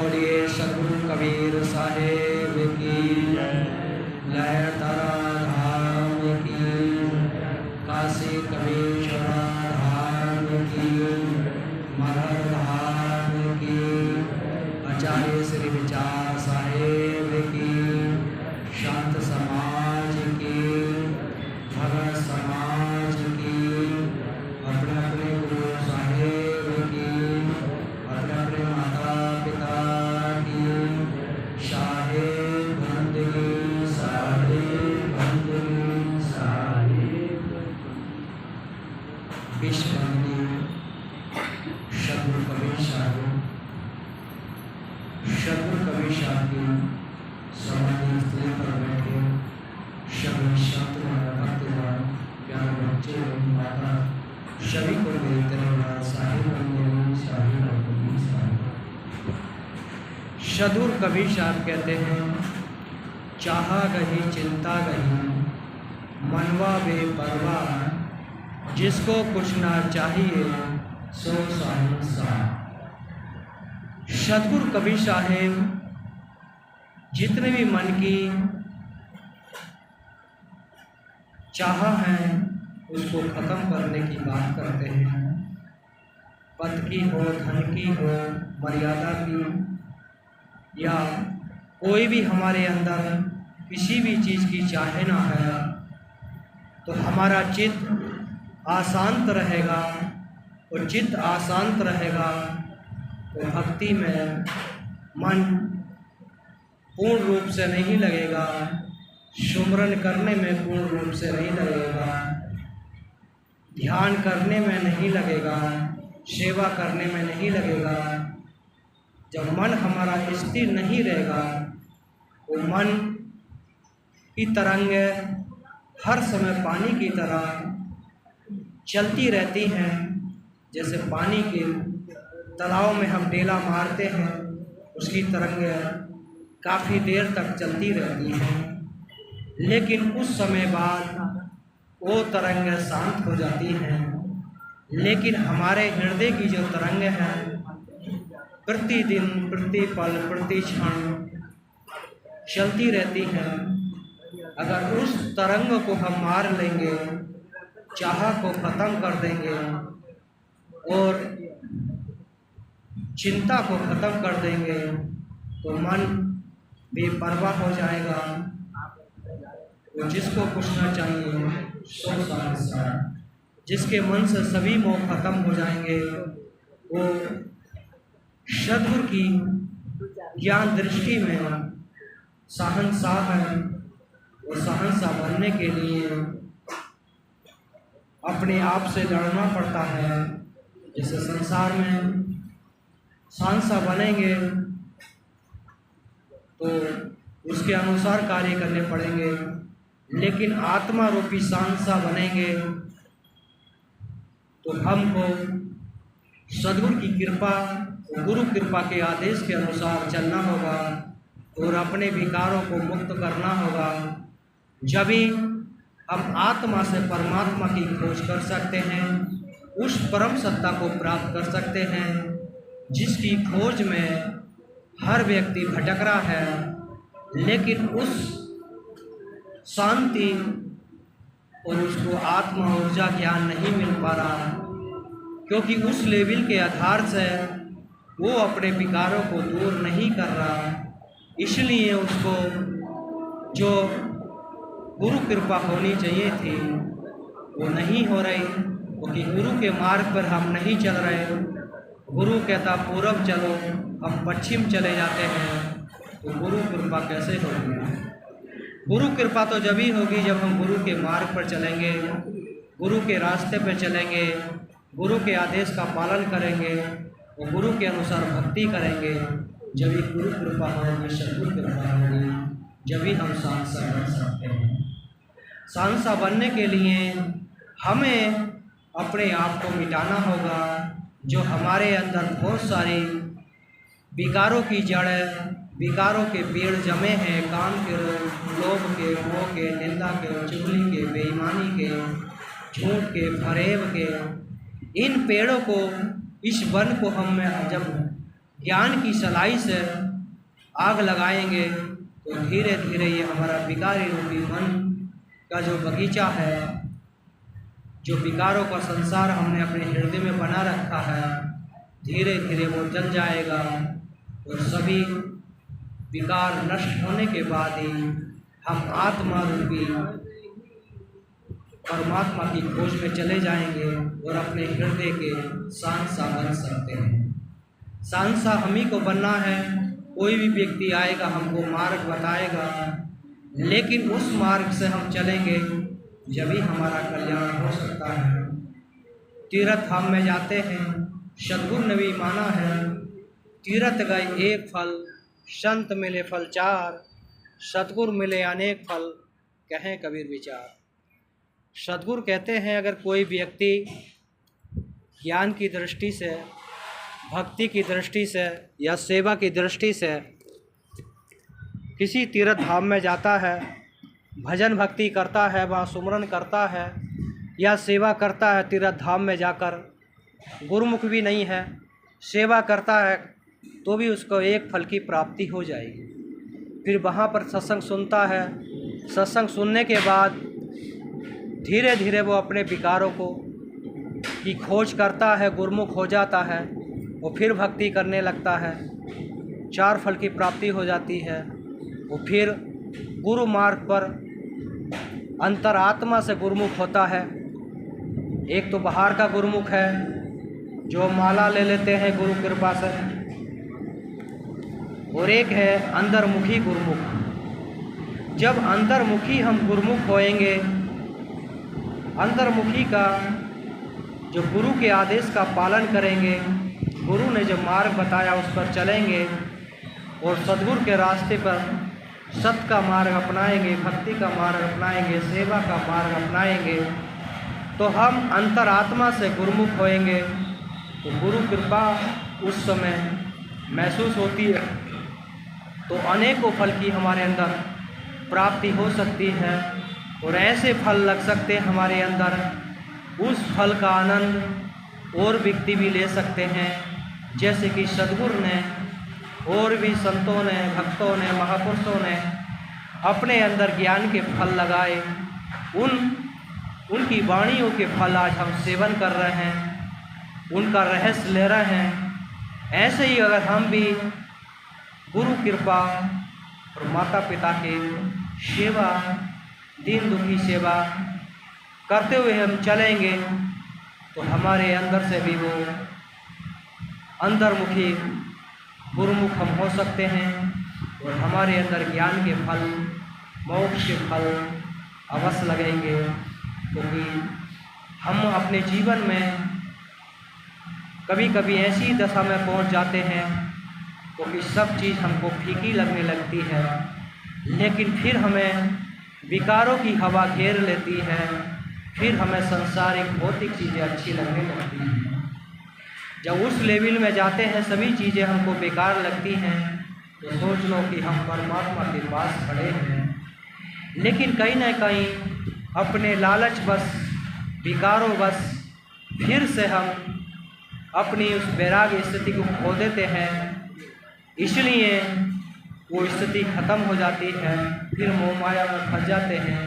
बोलिए सद्गुरु कबीर साहेब की लहर तारा धाम की, काशी कबीरश्वरा धाम की, मरहर धाम की, आचार्य श्री विचार साहेब की, शांत समाज की, भगत समाज की, अपने अपने गुरु साहेब की, अपने अपने माता पिता की, शाहे बंदगी विश्ववंदी सद्गुरु कबीर साहब, सद्गुरु कबीर साहब की समाधि स्थल पर बैठे सभी संत भक्तगण, प्यारे बच्चे एवं माता सभी को मेरी तरह साहिब बंदगी साहिब। सद्गुरु कबीर साहब कहते हैं, चाहा गही चिंता गही मनवा बेपरवाह, जिसको कुछ ना चाहिए सो साहिब। सद्गुरु कबीर साहेब जितने भी मन की चाह है उसको ख़त्म करने की बात करते हैं। पद की हो, धन की हो, मर्यादा की, या कोई भी हमारे अंदर किसी भी चीज़ की चाहे ना है तो हमारा चित्त अशांत रहेगा, और चित्त अशांत रहेगा तो भक्ति में मन पूर्ण रूप से नहीं लगेगा, सुमरन करने में पूर्ण रूप से नहीं लगेगा, ध्यान करने में नहीं लगेगा, सेवा करने में नहीं लगेगा। जब मन हमारा स्थिर नहीं रहेगा तो मन की तरंग हर समय पानी की तरह चलती रहती हैं। जैसे पानी के तालाब में हम डेला मारते हैं, उसकी तरंग काफ़ी देर तक चलती रहती हैं, लेकिन कुछ समय बाद वो तरंग शांत हो जाती हैं। लेकिन हमारे हृदय की जो तरंग है प्रतिदिन, प्रति पल, प्रति क्षण चलती रहती हैं। अगर उस तरंग को हम मार लेंगे, चाह को ख़त्म कर देंगे और चिंता को ख़त्म कर देंगे तो मन बेपरवाह हो जाएगा। वो जिसको कुछ ना चाहिए सो साहिब, जिसके मन से सभी मोह खत्म हो जाएंगे, वो सद्गुरु की ज्ञान दृष्टि में शहंशाह है। वो शहंशाह बनने के लिए अपने आप से लड़ना पड़ता है। जैसे संसार में शहंशाह बनेंगे तो उसके अनुसार कार्य करने पड़ेंगे, लेकिन आत्मा रूपी शहंशाह बनेंगे तो हमको सद्गुरु की कृपा, गुरु कृपा के आदेश के अनुसार चलना होगा और अपने विकारों को मुक्त करना होगा। जब ही हम आत्मा से परमात्मा की खोज कर सकते हैं, उस परम सत्ता को प्राप्त कर सकते हैं जिसकी खोज में हर व्यक्ति भटक रहा है, लेकिन उस शांति और उसको आत्मा ऊर्जा ज्ञान नहीं मिल पा रहा, क्योंकि उस लेवल के आधार से वो अपने विकारों को दूर नहीं कर रहा। इसलिए उसको जो गुरु कृपा होनी चाहिए थी वो नहीं हो रही, क्योंकि गुरु के मार्ग पर हम नहीं चल रहे। गुरु कहता पूरब चलो, हम पश्चिम चले जाते हैं, तो गुरु कृपा कैसे होगी? गुरु कृपा तो जब ही होगी जब हम गुरु के मार्ग पर चलेंगे, गुरु के रास्ते पर चलेंगे, गुरु के आदेश का पालन करेंगे और गुरु के अनुसार भक्ति करेंगे। जब ही गुरु कृपा होगी, सद्गुरु कृपा होगी, जब ही हम शहंशाह बन सकते हैं। शहंशाह बनने के लिए हमें अपने आप को मिटाना होगा। जो हमारे अंदर बहुत सारी विकारों की जड़, विकारों के पेड़ जमे हैं, काम के, लोभ के, मोह के, निंदा के, चुगली के, बेईमानी के, झूठ के, फरेब के, इन पेड़ों को, इस वन को हम जब ज्ञान की सलाई से आग लगाएंगे तो धीरे धीरे ये हमारा विकारी रूपी मन का जो बगीचा है, जो विकारों का संसार हमने अपने हृदय में बना रखा है, धीरे धीरे वो जल जाएगा और सभी विकार नष्ट होने के बाद ही हम आत्मा रूपी परमात्मा की खोज में चले जाएंगे और अपने हृदय के सांसा बन सकते हैं। सांसा हम ही को बनना है। कोई भी व्यक्ति आएगा हमको मार्ग बताएगा, लेकिन उस मार्ग से हम चलेंगे जब ही हमारा कल्याण हो सकता है। तीर्थ धाम में जाते हैं, सद्गुरु ने भी माना है, तीर्थ गए एक फल, संत मिले फल चार, सद्गुरु मिले अनेक फल, कहें कबीर विचार। सद्गुरु कहते हैं अगर कोई व्यक्ति ज्ञान की दृष्टि से, भक्ति की दृष्टि से या सेवा की दृष्टि से किसी तीर्थ धाम में जाता है, भजन भक्ति करता है, वहाँ सुमरन करता है या सेवा करता है, तीर्थ धाम में जाकर गुरुमुख भी नहीं है, सेवा करता है तो भी उसको एक फल की प्राप्ति हो जाएगी। फिर वहाँ पर सत्संग सुनता है, सत्संग सुनने के बाद धीरे धीरे वो अपने विकारों को की खोज करता है, गुरुमुख हो जाता है, वो फिर भक्ति करने लगता है, 4 फल की प्राप्ति हो जाती है। वो फिर गुरु मार्ग पर अंतरात्मा से गुरुमुख होता है। एक तो बाहर का गुरुमुख है जो माला ले लेते हैं गुरु कृपा से, और एक है अंतर्मुखी गुरुमुख। जब अंतर्मुखी हम गुरुमुख होएंगे, अंतर्मुखी का जो गुरु के आदेश का पालन करेंगे, गुरु ने जो मार्ग बताया उस पर चलेंगे और सद्गुरु के रास्ते पर सत्य का मार्ग अपनाएंगे, भक्ति का मार्ग अपनाएंगे, सेवा का मार्ग अपनाएंगे, तो हम अंतरात्मा से गुरुमुख होएंगे। तो गुरु कृपा उस समय महसूस होती है, तो अनेकों फल की हमारे अंदर प्राप्ति हो सकती है और ऐसे फल लग सकते हैं हमारे अंदर, उस फल का आनंद और व्यक्ति भी ले सकते हैं। जैसे कि सद्गुरु ने और भी संतों ने, भक्तों ने, महापुरुषों ने अपने अंदर ज्ञान के फल लगाए, उनकी वाणियों के फल आज हम सेवन कर रहे हैं, उनका रहस्य ले रहे हैं। ऐसे ही अगर हम भी गुरु कृपा और माता पिता के सेवा, दीन दुखी सेवा करते हुए हम चलेंगे तो हमारे अंदर से भी वो अंतर्मुखी गुरुमुख हम हो सकते हैं और हमारे अंदर ज्ञान के फल, मोक्ष के फल अवश्य लगेंगे। क्योंकि हम अपने जीवन में कभी कभी ऐसी दशा में पहुंच जाते हैं क्योंकि सब चीज़ हमको फीकी लगने लगती है, लेकिन फिर हमें विकारों की हवा घेर लेती है, फिर हमें सांसारिक भौतिक चीज़ें अच्छी लगने लगती हैं। जब उस लेवल में जाते हैं सभी चीज़ें हमको बेकार लगती हैं तो सोच लो कि हम परमात्मा के पास खड़े हैं। लेकिन कहीं ना कहीं अपने लालच बस, विकारों बस फिर से हम अपनी उस वैराग्य स्थिति को खो देते हैं, इसलिए वो स्थिति ख़त्म हो जाती है, फिर मोह माया में फंस जाते हैं।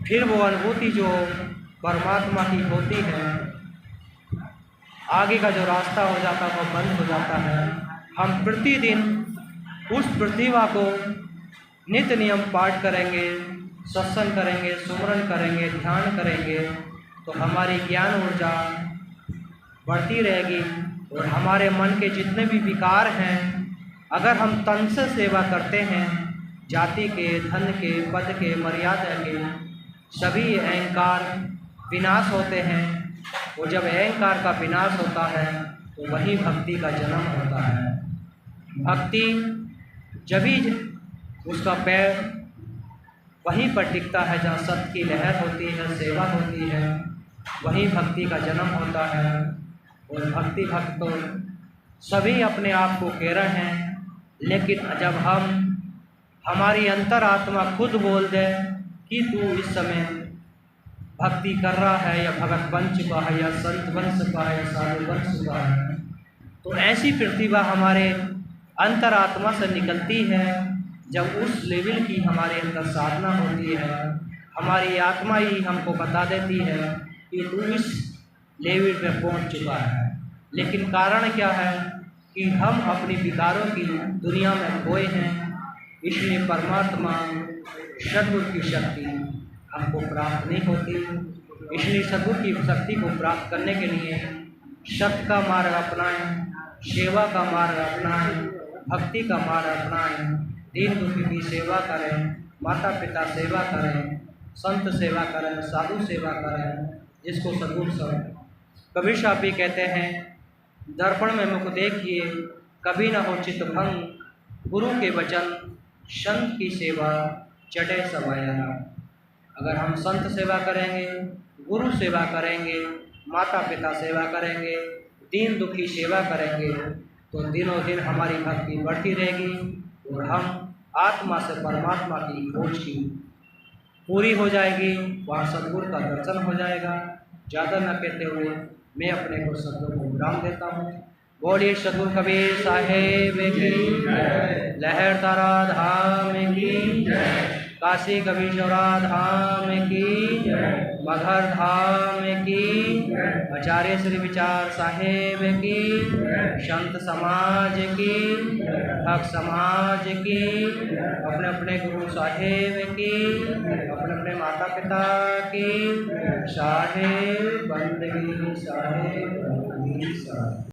फिर वो अनुभूति जो परमात्मा की होती है, आगे का जो रास्ता हो जाता है वो बंद हो जाता है। हम प्रतिदिन उस प्रतिभा को नित्य नियम पाठ करेंगे, सत्संग करेंगे, सुमरन करेंगे, ध्यान करेंगे तो हमारी ज्ञान ऊर्जा बढ़ती रहेगी और हमारे मन के जितने भी विकार हैं, अगर हम तन से सेवा करते हैं, जाति के, धन के, पद के, मर्यादा के, सभी अहंकार विनाश होते हैं। और जब अहंकार का विनाश होता है तो वही भक्ति का जन्म होता है। भक्ति जब ही उसका पैर वहीं पर टिकता है जहाँ सत्य की लहर होती है, सेवा होती है, वहीं भक्ति का जन्म होता है। और भक्ति भक्त तो सभी अपने आप को कह रहे हैं, लेकिन जब हमारी अंतरात्मा खुद बोल दे कि तू इस समय भक्ति कर रहा है या भगत बन चुका है या संत बन चुका है या साधु बन चुका है, तो ऐसी प्रतिभा हमारे अंतरात्मा से निकलती है जब उस लेवल की हमारे अंदर साधना होती है। हमारी आत्मा ही हमको बता देती है कि तू इस लेवल पे पहुंच चुका है। लेकिन कारण क्या है कि हम अपनी विकारों की दुनिया में खोए हैं। इसलिए परमात्मा सद्गुरु की शक्ति हमको प्राप्त नहीं होती। इसलिए सद्गुरु की शक्ति को प्राप्त करने के लिए सत्य का मार्ग अपनाएं, सेवा का मार्ग अपनाएं, भक्ति का मार्ग अपनाएं, दीन दुखी की सेवा करें, माता पिता सेवा करें, संत सेवा करें, साधु सेवा करें, जिसको सद्गुरु सब कबीर साहब भी कहते हैं, दर्पण में मुख देखिए कभी न हो चित भंग, गुरु के वचन संत की सेवा चढ़े सवाया। अगर हम संत सेवा करेंगे, गुरु सेवा करेंगे, माता पिता सेवा करेंगे, दीन दुखी सेवा करेंगे, तो दिनों दिन हमारी भक्ति बढ़ती रहेगी और हम आत्मा से परमात्मा की खोज की पूरी हो जाएगी। वहाँ सद्गुरु का दर्शन हो जाएगा। ज़्यादा न कहते हुए मैं अपने को सद्गुरु को विराम देता हूँ। बोलिए सद्गुरु कबीर साहेब की, लहर तारा धाम की, काशी कबीर चौरा धाम की, मगहर धाम की, आचार्य श्री विचार साहेब की, संत समाज की, भक्त समाज की, अपने अपने गुरु साहेब की, अपने अपने माता पिता की साहेब बंदगी साहेब बंदगी साहेब।